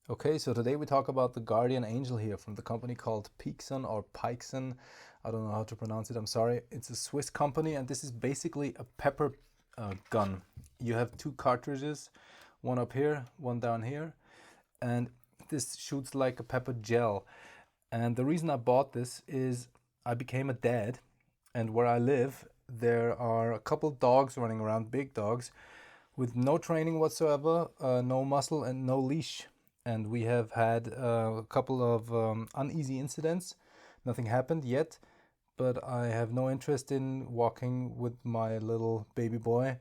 Okay, so today we talk about the Guardian Angel here from the company called Piexon or Piexon. I don't know how to pronounce it, I'm sorry. It's a Swiss company and this is basically a pepper gun. You have two cartridges, one up here, one down here, and this shoots like a pepper gel. And the reason I bought this is I became a dad, and where I live, there are a couple dogs running around, big dogs, with no training whatsoever, no muscle, and no leash. And we have had a couple of uneasy incidents. Nothing happened yet, but I have no interest in walking with my little baby boy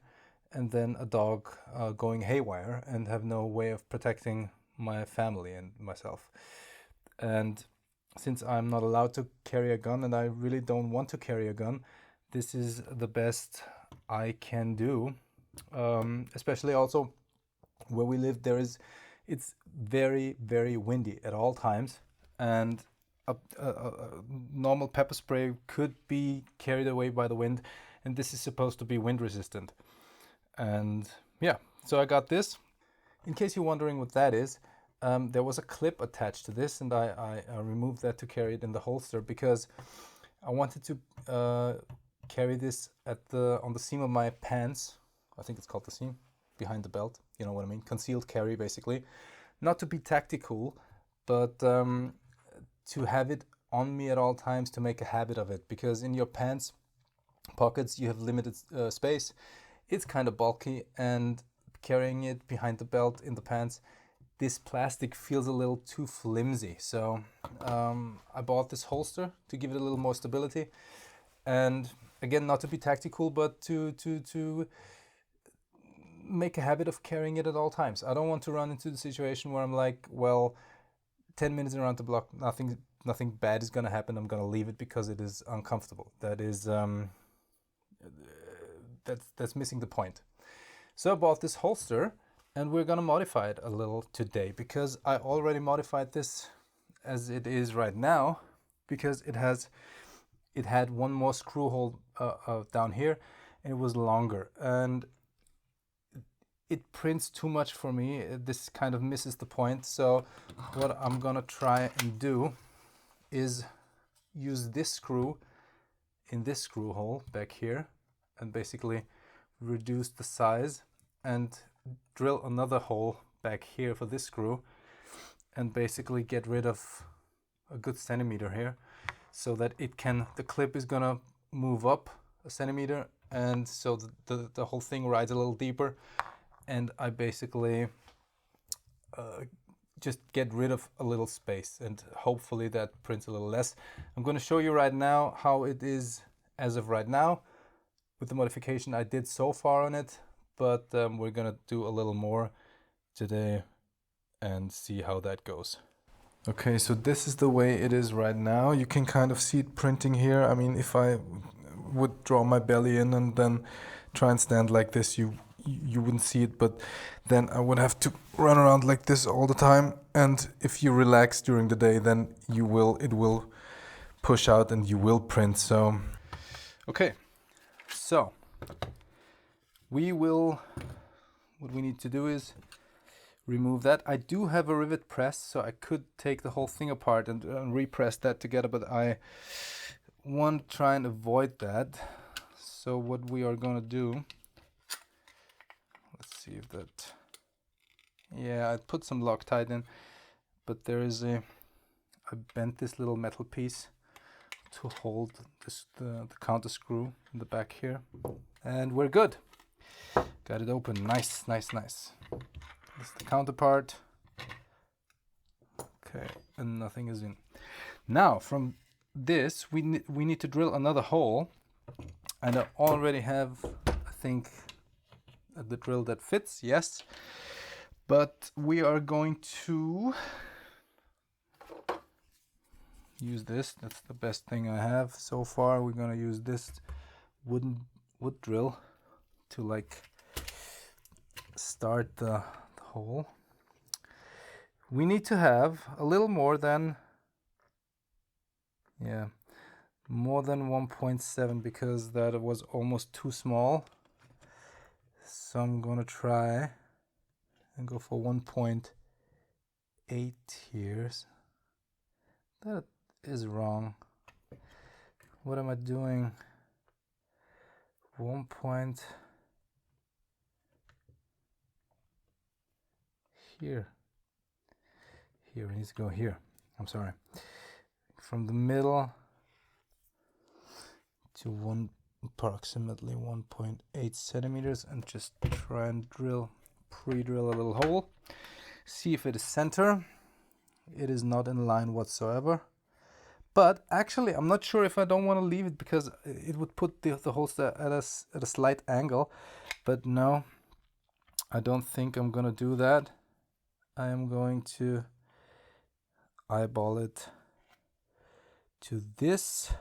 and then a dog going haywire and have no way of protecting my family and myself. And since I'm not allowed to carry a gun and I really don't want to carry a gun, this is the best I can do. Especially also where we live, it's very, very windy at all times, and a normal pepper spray could be carried away by the wind, and this is supposed to be wind resistant. And yeah, so I got this. In case you're wondering what that is, there was a clip attached to this, and I removed that to carry it in the holster because I wanted to carry this on the seam of my pants. I think it's called the seam, behind the belt. You know what I mean? Concealed carry, basically. Not to be tactical, but to have it on me at all times to make a habit of it. Because in your pants pockets, you have limited space. It's kind of bulky, and carrying it behind the belt in the pants, this plastic feels a little too flimsy. So I bought this holster to give it a little more stability. And again, not to be tactical, but to make a habit of carrying it at all times. I don't want to run into the situation where I'm like, well, 10 minutes around the block, nothing bad is going to happen. I'm going to leave it because it is uncomfortable. That's missing the point. So I bought this holster, and we're going to modify it a little today because I already modified this as it is right now, because it had one more screw hole down here, and it was longer, and it prints too much for me. This kind of misses the point. So what I'm gonna try and do is use this screw in this screw hole back here and basically reduce the size, and drill another hole back here for this screw, and basically get rid of a good centimeter here, so that the clip is gonna move up a centimeter, and so the whole thing rides a little deeper, and I basically just get rid of a little space, and hopefully that prints a little less. I'm going to show you right now how it is as of right now with the modification I did so far on it, but we're going to do a little more today and see how that goes. Okay, so this is the way it is right now. You can kind of see it printing here. I mean, if I would draw my belly in and then try and stand like this, you wouldn't see it, but then I would have to run around like this all the time. And if you relax during the day, then it will push out and you will print. So okay, so what we need to do is remove that. I do have a rivet press, so I could take the whole thing apart and repress that together, but I want to try and avoid that. So what we are going to do, let's see if that, yeah, I put some Loctite in, but I bent this little metal piece to hold the counter screw in the back here, and we're good. Got it open. Nice. This is the counterpart. Okay, and nothing is in. Now from this we need to drill another hole, and I already have, I think, the drill that fits. Yes, but we are going to use this. That's the best thing I have so far. We're gonna use this wood drill to like start the hole. We need to have a little more than 1.7, because that was almost too small. So I'm gonna try and go for 1.8. 1.8 here. That is wrong. What am I doing? 1 point here. Here, it needs to go here. I'm sorry. From the middle to approximately 1.8 centimeters, and just try and pre-drill a little hole. See if it is center. It is not in line whatsoever. But actually, I'm not sure if I don't want to leave it, because it would put the holes at a slight angle. But no, I don't think I'm going to do that. I am going to eyeball it to this.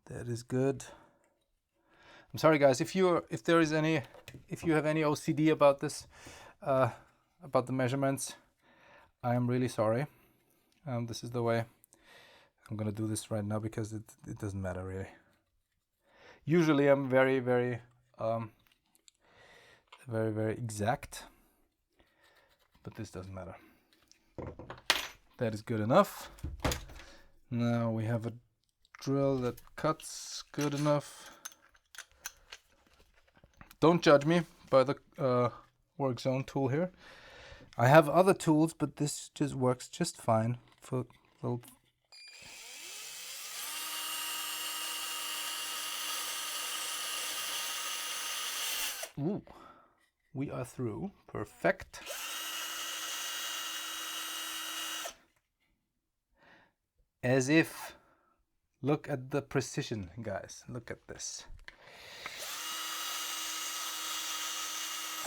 That is good. I'm sorry, guys, if you have any OCD about this, about the measurements, I am really sorry. This is the way I'm gonna do this right now, because it doesn't matter really. Usually I'm very exact, but this doesn't matter. That is good enough. Now we have a drill that cuts good enough. Don't judge me by the work zone tool here. I have other tools, but this just works just fine for little. Ooh, we are through. Perfect. As if. Look at the precision, guys. Look at this.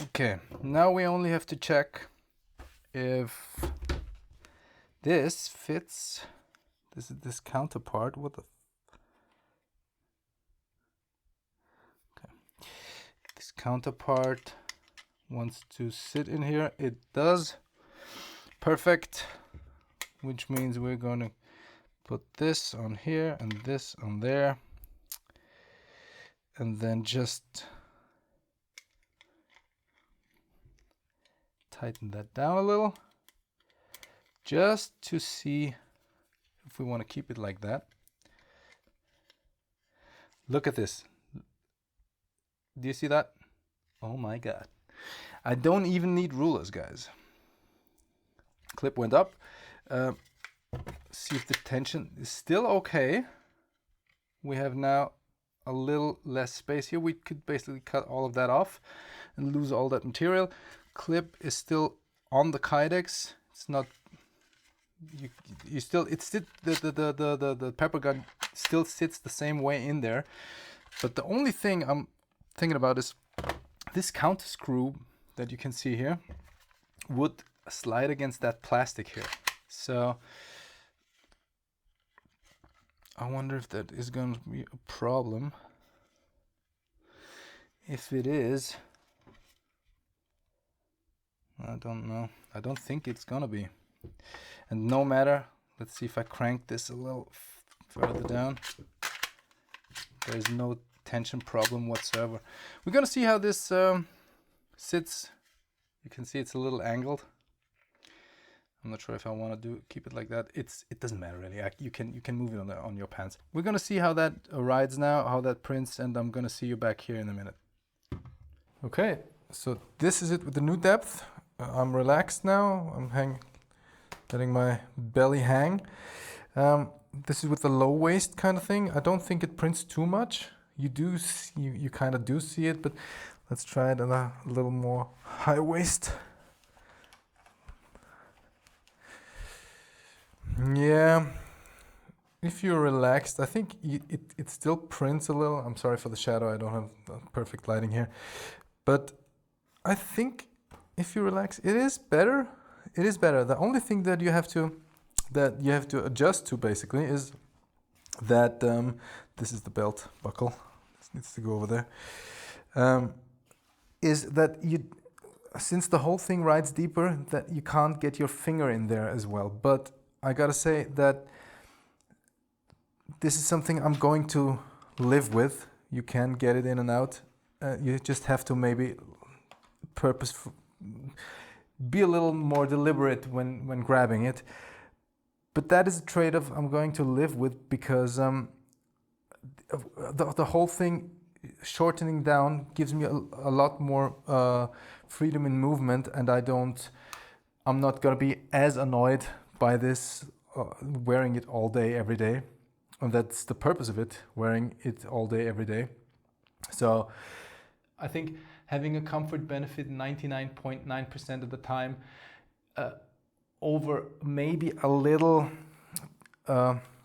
Okay, now we only have to check if this fits. This is this counterpart. What the? Okay, this counterpart wants to sit in here. It does. Perfect. Which means we're going to put this on here and this on there, and then just tighten that down a little, just to see if we want to keep it like that. Look at this. Do you see that? Oh my God. I don't even need rulers, guys. Clip went up. See if the tension is still okay. We have now a little less space here. We could basically cut all of that off and lose all that material. Clip is still on the Kydex. It's not. You still. It's the pepper gun still sits the same way in there. But the only thing I'm thinking about is this counter screw that you can see here would slide against that plastic here. So I wonder if that is going to be a problem. If it is, I don't know. I don't think it's gonna be. And no matter, let's see if I crank this a little further down. There's no tension problem whatsoever. We're gonna see how this sits. You can see it's a little angled. I'm not sure if I want to keep it like that. It doesn't matter really. You can move it on your pants. We're gonna see how that rides now, how that prints, and I'm gonna see you back here in a minute. Okay, so this is it with the new depth. I'm relaxed now. I'm letting my belly hang. This is with the low waist kind of thing. I don't think it prints too much. You kind of do see it, but let's try it on a little more high waist. Yeah, if you're relaxed, I think it still prints a little. I'm sorry for the shadow. I don't have perfect lighting here, but I think if you relax, it is better. It is better. The only thing that you have to adjust to basically is that this is the belt buckle. This needs to go over there. Is that since the whole thing rides deeper, that you can't get your finger in there as well. But I gotta say that this is something I'm going to live with. You can get it in and out. You just have to maybe be a little more deliberate when grabbing it. But that is a trade-off I'm going to live with, because the whole thing shortening down gives me a lot more freedom in movement, and I'm not gonna be as annoyed by this wearing it all day every day, and that's the purpose of it, wearing it all day every day. So I think having a comfort benefit 99.9% of the time over maybe a little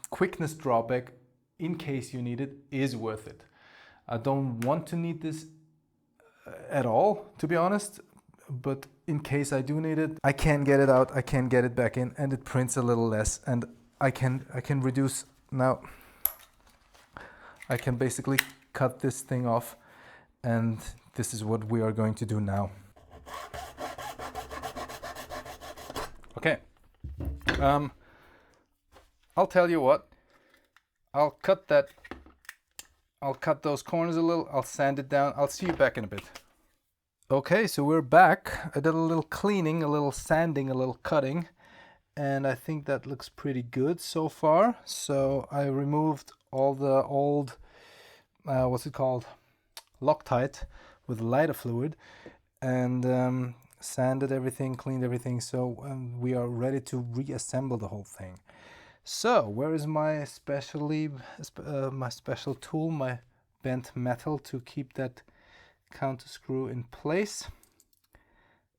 quickness drawback in case you need it is worth it. I don't want to need this at all, to be honest, but in case I do need it, I can get it out, I can get it back in, and it prints a little less, and I can reduce. Now I can basically cut this thing off, and this is what we are going to do now. Okay, I'll tell you what, I'll cut those corners a little, I'll sand it down, I'll see you back in a bit. Okay, so we're back. I did a little cleaning, a little sanding, a little cutting, and I think that looks pretty good so far. So I removed all the old, what's it called, Loctite with lighter fluid, and sanded everything, cleaned everything, so we are ready to reassemble the whole thing. So where is my special tool, my bent metal to keep that counter screw in place?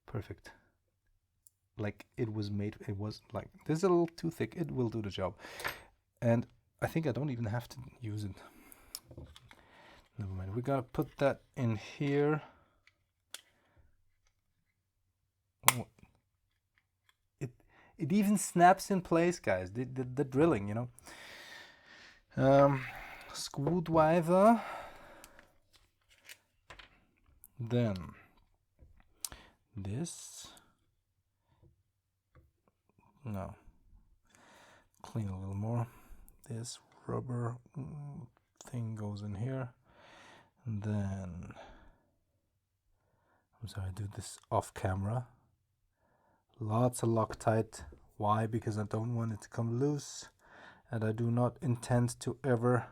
Perfect. Like it was made, it was like, this is a little too thick, it will do the job. And I think I don't even have to use it. Never mind, we gotta put that in here. Oh, it even snaps in place, guys. The drilling, you know. Screwdriver. Then this. No. Clean a little more. This rubber thing goes in here. And then, I'm sorry, I do this off camera. Lots of Loctite. Why? Because I don't want it to come loose, and I do not intend to ever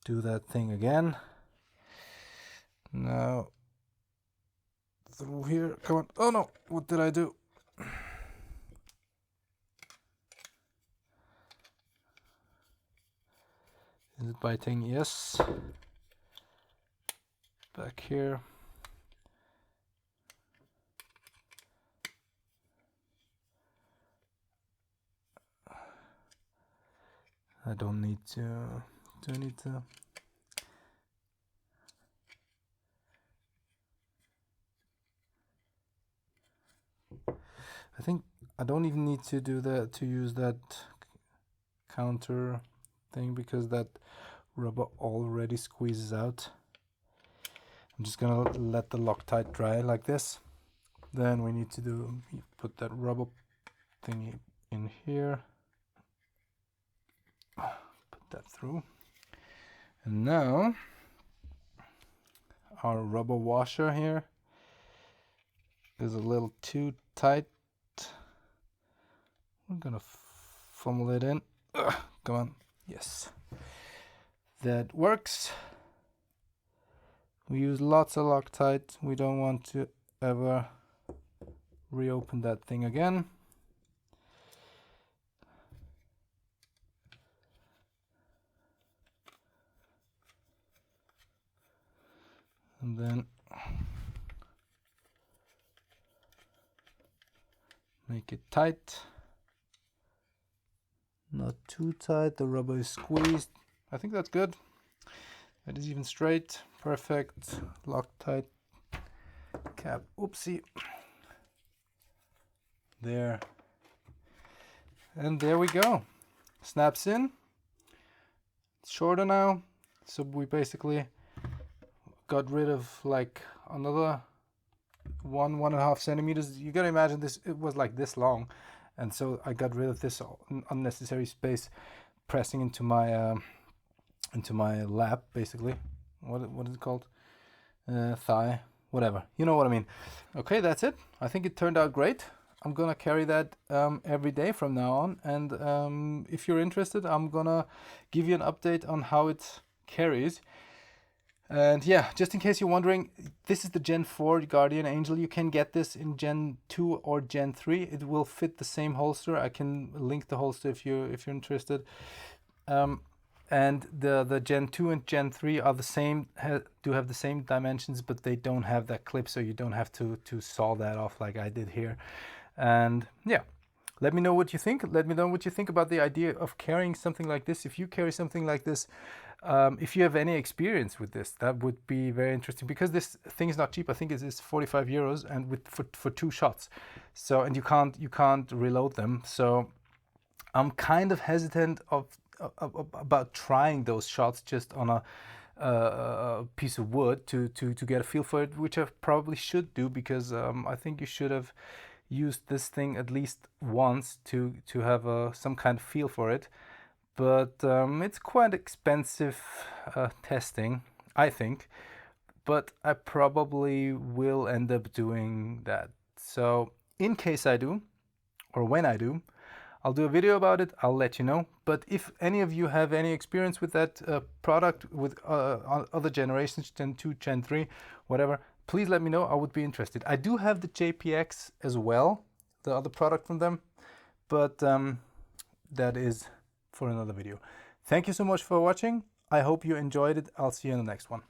do that thing again. Now through here, come on. Oh no, what did I do? Is it biting? Yes. Back here. I don't need to, do I need to? I think I don't even need to do that, to use that counter thing, because that rubber already squeezes out. I'm just gonna let the Loctite dry like this. Then we need to put that rubber thingy in here. Put that through. And now our rubber washer here is a little too tight. We're gonna funnel it in. Come on. Yes. That works. We use lots of Loctite. We don't want to ever reopen that thing again. And then make it tight. Not too tight, the rubber is squeezed. I think that's good. That is even straight. Perfect. Loctite cap. Oopsie. There. And there we go. Snaps in. It's shorter now. So we basically got rid of like another 1.5 centimeters. You gotta imagine this, it was like this long. And so I got rid of this unnecessary space pressing into my lap, basically. What is it called? Thigh. whatever, you know what I mean. Okay, that's it. I think it turned out great. I'm gonna carry that every day from now on, and if you're interested, I'm gonna give you an update on how it carries. And yeah, just in case you're wondering, this is the Gen 4 Guardian Angel. You can get this in Gen 2 or Gen 3. It will fit the same holster. I can link the holster if you're interested. And the Gen 2 and Gen 3 are the same, do have the same dimensions, but they don't have that clip, so you don't have to saw that off like I did here. And yeah, let me know what you think. Let me know what you think about the idea of carrying something like this. If you carry something like this, if you have any experience with this, that would be very interesting, because this thing is not cheap. I think it is 45 euros, and for 2 shots. So, and you can't reload them. So I'm kind of hesitant about trying those shots just on a piece of wood to get a feel for it, which I probably should do, because I think you should have used this thing at least once to have some kind of feel for it. But it's quite expensive testing, I think, but I probably will end up doing that. So in case I do, or when I do, I'll do a video about it. I'll let you know. But if any of you have any experience with that product, with other generations, Gen 2, Gen 3, whatever, please let me know. I would be interested. I do have the JPX as well, the other product from them, but that is for another video. Thank you so much for watching. I hope you enjoyed it. I'll see you in the next one.